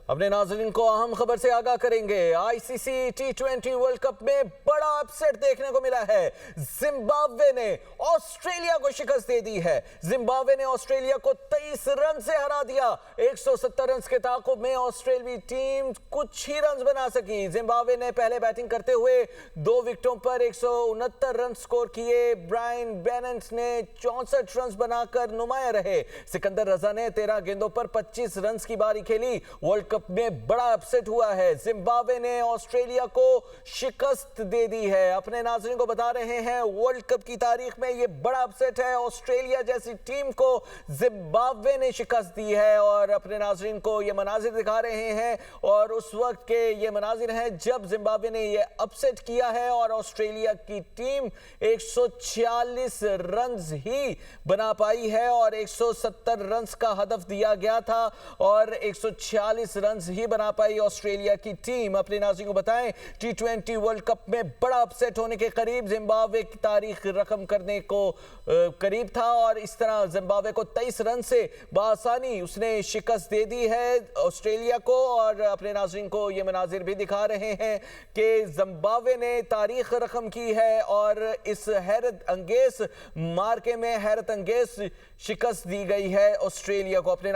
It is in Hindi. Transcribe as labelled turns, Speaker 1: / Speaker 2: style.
Speaker 1: अपने नाज़रीन को अहम खबर से आगाह करेंगे। आईसीसी टी20 वर्ल्ड कप में बड़ा अपसेट देखने को मिला है। जिम्बाब्वे ने ऑस्ट्रेलिया को शिकस्त दे दी है। जिम्बाब्वे ने ऑस्ट्रेलिया को 23 रन से हरा दिया। 170 रन के ताक़ुब में ऑस्ट्रेलियाई टीम कुछ ही रन बना सकी। जिम्बाब्वे ने पहले बैटिंग करते हुए 2 विकेटों पर 169 रन स्कोर किए। ब्रायन बेनेट ने 64 रन बनाकर नुमाया रहे। सिकंदर रजा ने 13 गेंदों पर 25 रन की बारी खेली। वर्ल्ड कप में बड़ा अपसेट हुआ है। जिम्बाब्वे ने ऑस्ट्रेलिया को शिकस्त दे दी है। अपने नाज़रीन को बता रहे हैं, वर्ल्ड कप की तारीख में यह बड़ा अपसेट है। ऑस्ट्रेलिया जैसी टीम को जिम्बाब्वे ने शिकस्त दी है और अपने नाज़रीन को यह मनाजिर दिखा रहे हैं। और उस वक्त के ये मनाजिर हैं जब जिम्बाब्वे ने यह अपसेट किया है और ऑस्ट्रेलिया की टीम 146 रन ही बना पाई है और 170 रन का हदफ दिया गया था और 146 रन ही बना पाई ऑस्ट्रेलिया की टीम। अपने नाज़रीन को बताएं, टी20 वर्ल्ड कप में बड़ा अपसेट होने के करीब जिम्बाब्वे की तारीख रकम करने को करीब था और इस तरह जिम्बाब्वे को 23 रन से बआसानी उसने शिकस्त दे दी है ऑस्ट्रेलिया को। और अपने नाज़रीन को ये मनाजिर भी दिखा रहे हैं कि जिम्बाब्वे ने तारीख रकम की है और इस हैरत अंगेज मार्के में हैरत अंगेज शिकस्त दी गई है ऑस्ट्रेलिया को। अपने